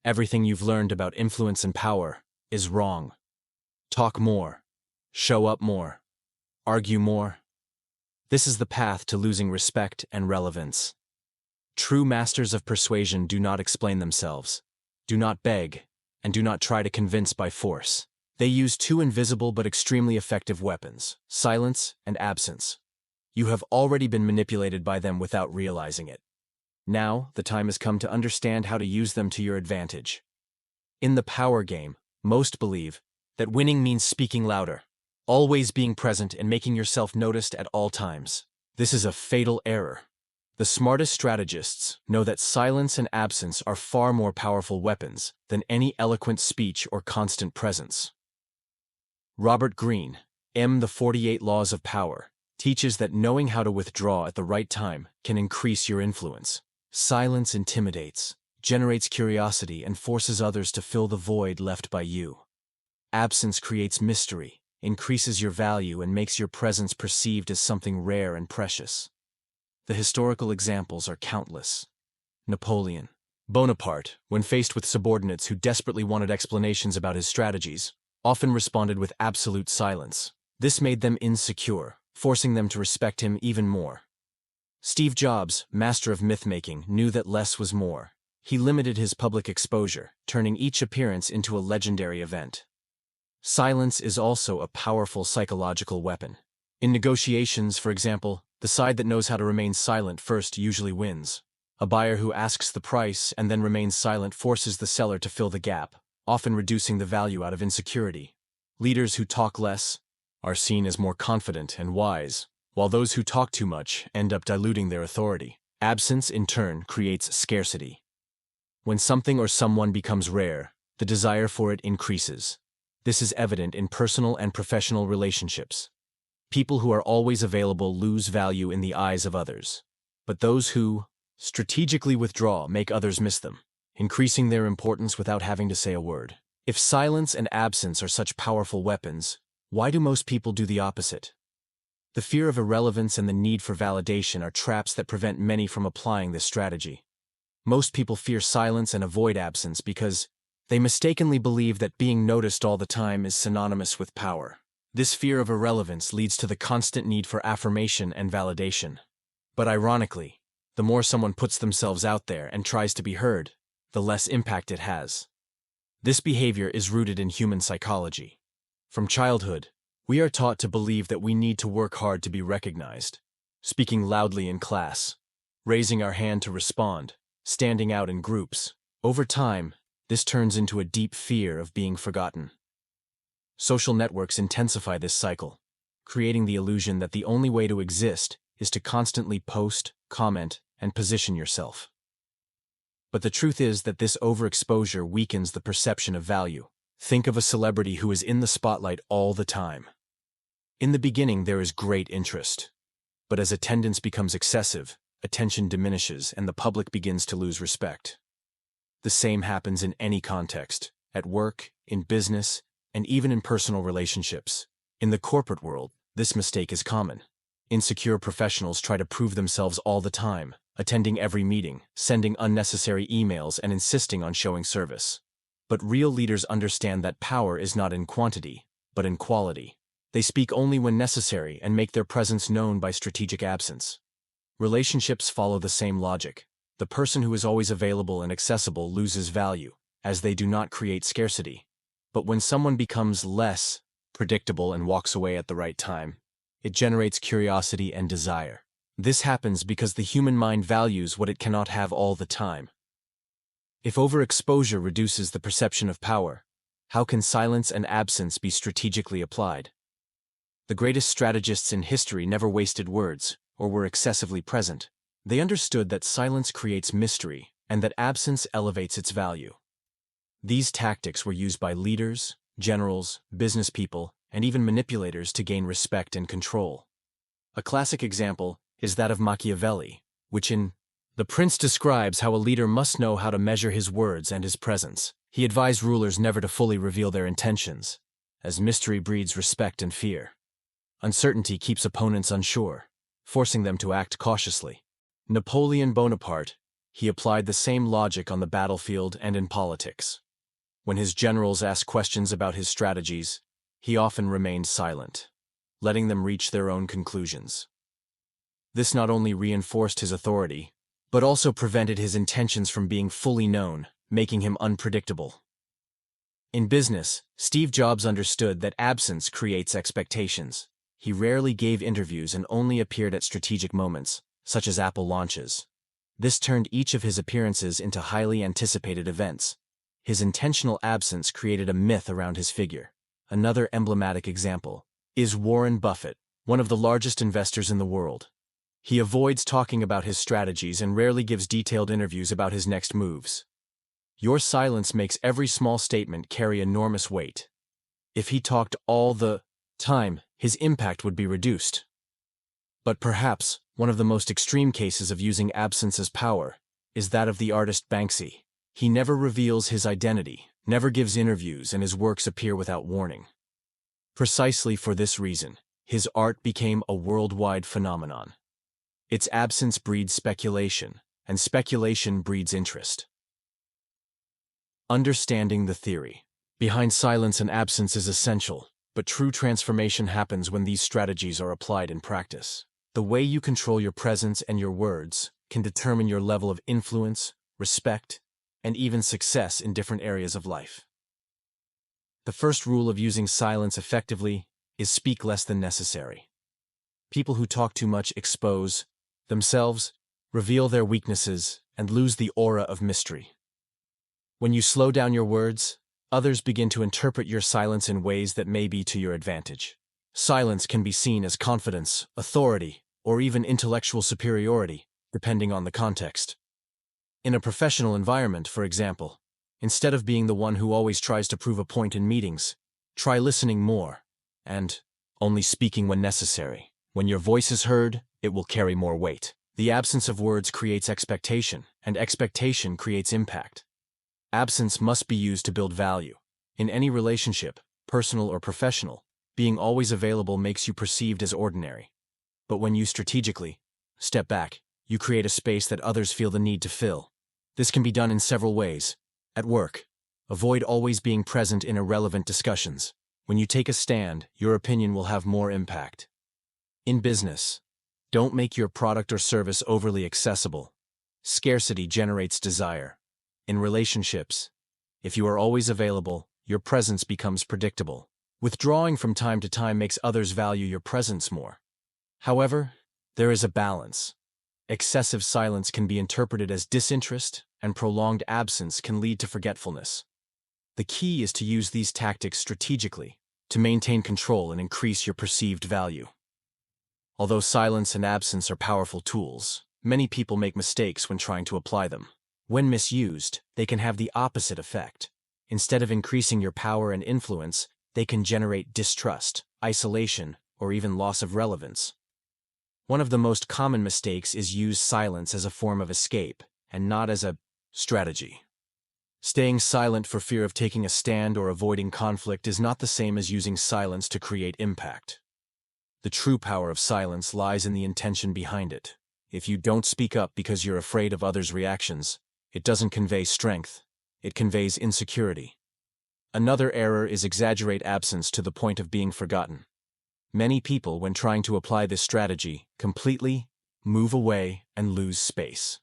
Everything you've learned about influence and power is wrong. Talk more. Show up more. Argue more. This is the path to losing respect and relevance. True masters of persuasion do not explain themselves, do not beg, and do not try to convince by force. They use two invisible but extremely effective weapons: silence and absence. You have already been manipulated by them without realizing it. Now, the time has come to understand how to use them to your advantage. In the power game, most believe that winning means speaking louder, always being present and making yourself noticed at all times. This is a fatal error. The smartest strategists know that silence and absence are far more powerful weapons than any eloquent speech or constant presence. Robert Greene, The 48 Laws of Power, teaches that knowing how to withdraw at the right time can increase your influence. Silence intimidates, generates curiosity, and forces others to fill the void left by you. Absence creates mystery, increases your value, and makes your presence perceived as something rare and precious. The historical examples are countless. Napoleon Bonaparte, when faced with subordinates who desperately wanted explanations about his strategies, often responded with absolute silence. This made them insecure, forcing them to respect him even more. Steve Jobs, master of myth-making, knew that less was more. He limited his public exposure, turning each appearance into a legendary event. Silence is also a powerful psychological weapon. In negotiations, for example, the side that knows how to remain silent first usually wins. A buyer who asks the price and then remains silent forces the seller to fill the gap, often reducing the value out of insecurity. Leaders who talk less are seen as more confident and wise, while those who talk too much end up diluting their authority. Absence, in turn, creates scarcity. When something or someone becomes rare, the desire for it increases. This is evident in personal and professional relationships. People who are always available lose value in the eyes of others, but those who strategically withdraw make others miss them, increasing their importance without having to say a word. If silence and absence are such powerful weapons, why do most people do the opposite? The fear of irrelevance and the need for validation are traps that prevent many from applying this strategy. Most people fear silence and avoid absence because they mistakenly believe that being noticed all the time is synonymous with power. This fear of irrelevance leads to the constant need for affirmation and validation. But ironically, the more someone puts themselves out there and tries to be heard, the less impact it has. This behavior is rooted in human psychology. From childhood, we are taught to believe that we need to work hard to be recognized, speaking loudly in class, raising our hand to respond, standing out in groups. Over time, this turns into a deep fear of being forgotten. Social networks intensify this cycle, creating the illusion that the only way to exist is to constantly post, comment, and position yourself. But the truth is that this overexposure weakens the perception of value. Think of a celebrity who is in the spotlight all the time. In the beginning, there is great interest. But as attendance becomes excessive, attention diminishes and the public begins to lose respect. The same happens in any context, at work, in business, and even in personal relationships. In the corporate world, this mistake is common. Insecure professionals try to prove themselves all the time, attending every meeting, sending unnecessary emails, and insisting on showing service. But real leaders understand that power is not in quantity, but in quality. They speak only when necessary and make their presence known by strategic absence. Relationships follow the same logic. The person who is always available and accessible loses value, as they do not create scarcity. But when someone becomes less predictable and walks away at the right time, it generates curiosity and desire. This happens because the human mind values what it cannot have all the time. If overexposure reduces the perception of power, how can silence and absence be strategically applied? The greatest strategists in history never wasted words or were excessively present. They understood that silence creates mystery and that absence elevates its value. These tactics were used by leaders, generals, business people, and even manipulators to gain respect and control. A classic example is that of Machiavelli, which in The Prince describes how a leader must know how to measure his words and his presence. He advised rulers never to fully reveal their intentions, as mystery breeds respect and fear. Uncertainty keeps opponents unsure, forcing them to act cautiously. Napoleon Bonaparte he applied the same logic on the battlefield and in politics. When his generals asked questions about his strategies, he often remained silent, letting them reach their own conclusions. This not only reinforced his authority, but also prevented his intentions from being fully known, making him unpredictable. In business, Steve Jobs understood that absence creates expectations. He rarely gave interviews and only appeared at strategic moments, such as Apple launches. This turned each of his appearances into highly anticipated events. His intentional absence created a myth around his figure. Another emblematic example is Warren Buffett, one of the largest investors in the world. He avoids talking about his strategies and rarely gives detailed interviews about his next moves. Your silence makes every small statement carry enormous weight. If he talked all the time, his impact would be reduced. But perhaps one of the most extreme cases of using absence as power is that of the artist Banksy. He never reveals his identity, never gives interviews, and his works appear without warning. Precisely for this reason, his art became a worldwide phenomenon. Its absence breeds speculation, and speculation breeds interest. Understanding the theory behind silence and absence is essential, but true transformation happens when these strategies are applied in practice. The way you control your presence and your words can determine your level of influence, respect, and even success in different areas of life. The first rule of using silence effectively is speak less than necessary. People who talk too much expose themselves, reveal their weaknesses, and lose the aura of mystery. When you slow down your words, others begin to interpret your silence in ways that may be to your advantage. Silence can be seen as confidence, authority, or even intellectual superiority, depending on the context. In a professional environment, for example, instead of being the one who always tries to prove a point in meetings, try listening more and only speaking when necessary. When your voice is heard, it will carry more weight. The absence of words creates expectation, and expectation creates impact. Absence must be used to build value. In any relationship, personal or professional, being always available makes you perceived as ordinary. But when you strategically step back, you create a space that others feel the need to fill. This can be done in several ways. At work, avoid always being present in irrelevant discussions. When you take a stand, your opinion will have more impact. In business, don't make your product or service overly accessible. Scarcity generates desire. In relationships, if you are always available, your presence becomes predictable. Withdrawing from time to time makes others value your presence more. However, there is a balance. Excessive silence can be interpreted as disinterest, and prolonged absence can lead to forgetfulness. The key is to use these tactics strategically to maintain control and increase your perceived value. Although silence and absence are powerful tools, many people make mistakes when trying to apply them. When misused, they can have the opposite effect. Instead of increasing your power and influence, they can generate distrust, isolation, or even loss of relevance. One of the most common mistakes is use silence as a form of escape, and not as a strategy. Staying silent for fear of taking a stand or avoiding conflict is not the same as using silence to create impact. The true power of silence lies in the intention behind it. If you don't speak up because you're afraid of others' reactions, it doesn't convey strength, it conveys insecurity. Another error is exaggerate absence to the point of being forgotten. Many people, when trying to apply this strategy, completely move away and lose space.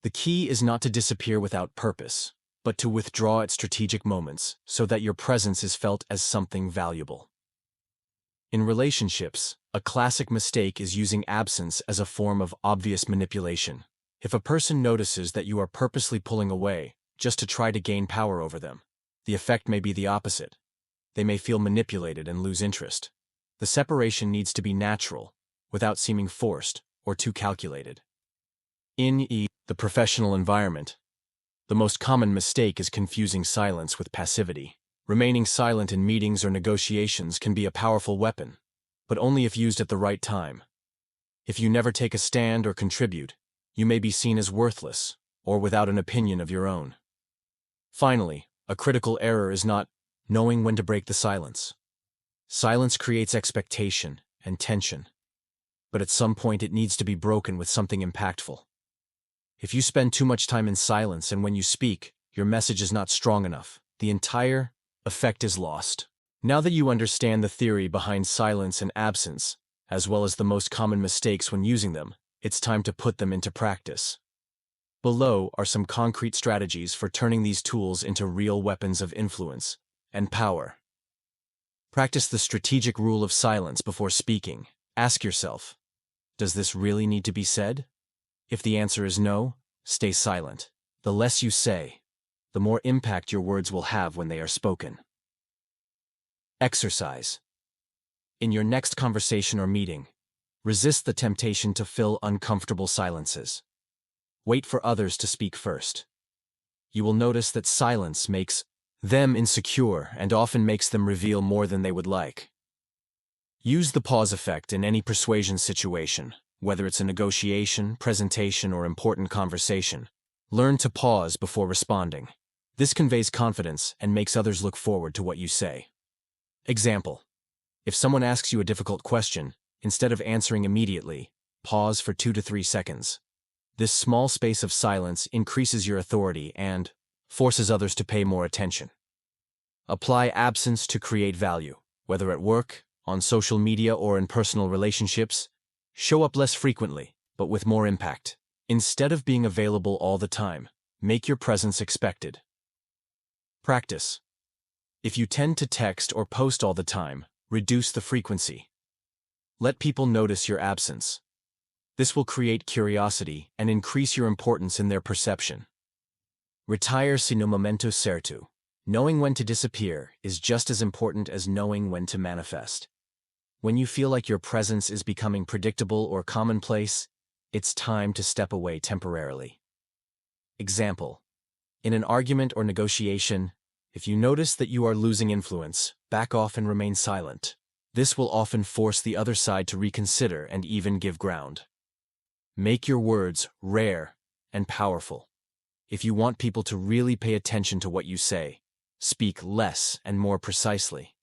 The key is not to disappear without purpose, but to withdraw at strategic moments so that your presence is felt as something valuable. In relationships, a classic mistake is using absence as a form of obvious manipulation. If a person notices that you are purposely pulling away just to try to gain power over them, the effect may be the opposite. They may feel manipulated and lose interest. The separation needs to be natural, without seeming forced or too calculated. In the professional environment, the most common mistake is confusing silence with passivity. Remaining silent in meetings or negotiations can be a powerful weapon, but only if used at the right time. If you never take a stand or contribute, you may be seen as worthless or without an opinion of your own. Finally, a critical error is not knowing when to break the silence. Silence creates expectation and tension, but at some point it needs to be broken with something impactful. If you spend too much time in silence and when you speak, your message is not strong enough, the entire effect is lost. Now that you understand the theory behind silence and absence, as well as the most common mistakes when using them, it's time to put them into practice. Below are some concrete strategies for turning these tools into real weapons of influence and power. Practice the strategic rule of silence before speaking. Ask yourself, does this really need to be said? If the answer is no, stay silent. The less you say, the more impact your words will have when they are spoken. Exercise. In your next conversation or meeting, resist the temptation to fill uncomfortable silences. Wait for others to speak first. You will notice that silence makes them insecure and often makes them reveal more than they would like. Use the pause effect in any persuasion situation, whether it's a negotiation, presentation, or important conversation. Learn to pause before responding. This conveys confidence and makes others look forward to what you say. Example: if someone asks you a difficult question, instead of answering immediately, pause for 2 to 3 seconds. This small space of silence increases your authority and forces others to pay more attention. Apply absence to create value, whether at work, on social media, or in personal relationships. Show up less frequently, but with more impact. Instead of being available all the time, make your presence expected. Practice. If you tend to text or post all the time, reduce the frequency. Let people notice your absence. This will create curiosity and increase your importance in their perception. Retire sino momento certo. Knowing when to disappear is just as important as knowing when to manifest. When you feel like your presence is becoming predictable or commonplace, it's time to step away temporarily. Example: in an argument or negotiation, if you notice that you are losing influence, back off and remain silent. This will often force the other side to reconsider and even give ground. Make your words rare and powerful. If you want people to really pay attention to what you say, speak less and more precisely.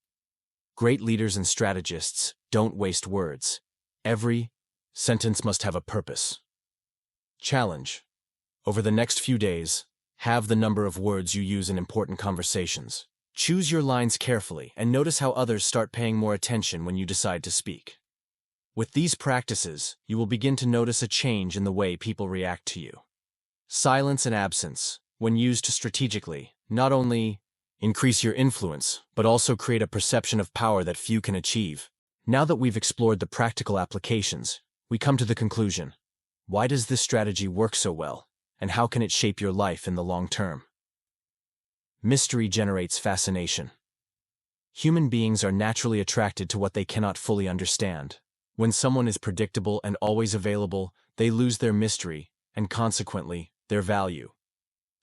Great leaders and strategists don't waste words. Every sentence must have a purpose. Challenge. Over the next few days, halve the number of words you use in important conversations. Choose your lines carefully and notice how others start paying more attention when you decide to speak. With these practices, you will begin to notice a change in the way people react to you. Silence and absence, when used strategically, not only increase your influence, but also create a perception of power that few can achieve. Now that we've explored the practical applications, we come to the conclusion: why does this strategy work so well, and how can it shape your life in the long term? Mystery generates fascination. Human beings are naturally attracted to what they cannot fully understand. When someone is predictable and always available, they lose their mystery, and consequently, their value.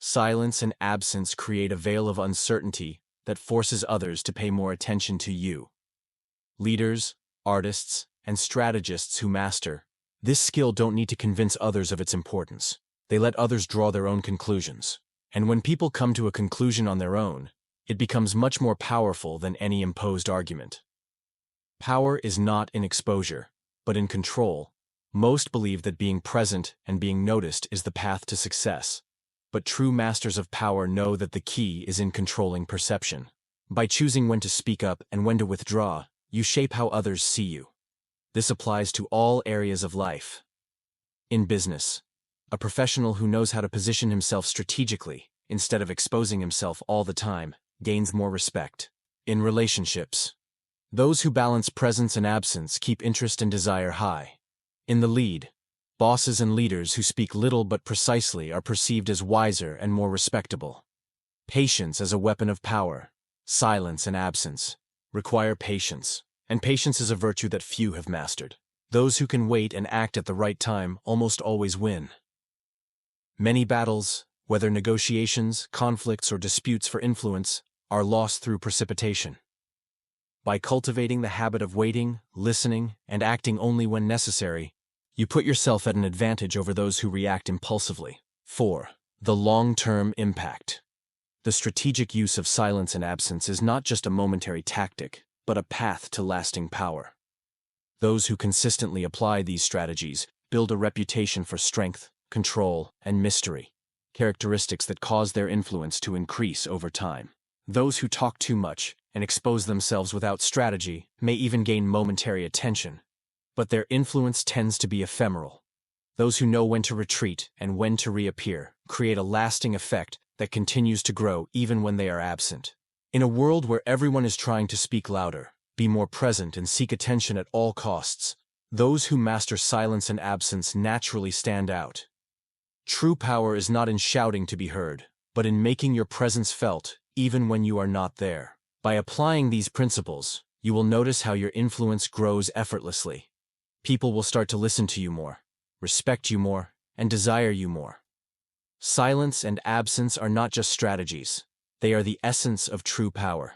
Silence and absence create a veil of uncertainty that forces others to pay more attention to you. Leaders, artists, and strategists who master this skill don't need to convince others of its importance. They let others draw their own conclusions. And when people come to a conclusion on their own, it becomes much more powerful than any imposed argument. Power is not in exposure, but in control. Most believe that being present and being noticed is the path to success. But true masters of power know that the key is in controlling perception. By choosing when to speak up and when to withdraw, you shape how others see you. This applies to all areas of life. In business, a professional who knows how to position himself strategically, instead of exposing himself all the time, gains more respect. In relationships, those who balance presence and absence keep interest and desire high. In the lead, bosses and leaders who speak little but precisely are perceived as wiser and more respectable. Patience as a weapon of power. Silence and absence require patience, and patience is a virtue that few have mastered. Those who can wait and act at the right time almost always win. Many battles, whether negotiations, conflicts, or disputes for influence, are lost through precipitation. By cultivating the habit of waiting, listening, and acting only when necessary, you put yourself at an advantage over those who react impulsively. 4. The long-term impact. The strategic use of silence and absence is not just a momentary tactic, but a path to lasting power. Those who consistently apply these strategies build a reputation for strength, control, and mystery, characteristics that cause their influence to increase over time. Those who talk too much and expose themselves without strategy may even gain momentary attention, but their influence tends to be ephemeral. Those who know when to retreat and when to reappear create a lasting effect that continues to grow even when they are absent. In a world where everyone is trying to speak louder, be more present, and seek attention at all costs, those who master silence and absence naturally stand out. True power is not in shouting to be heard, but in making your presence felt even when you are not there. By applying these principles, you will notice how your influence grows effortlessly. People will start to listen to you more, respect you more, and desire you more. Silence and absence are not just strategies. They are the essence of true power.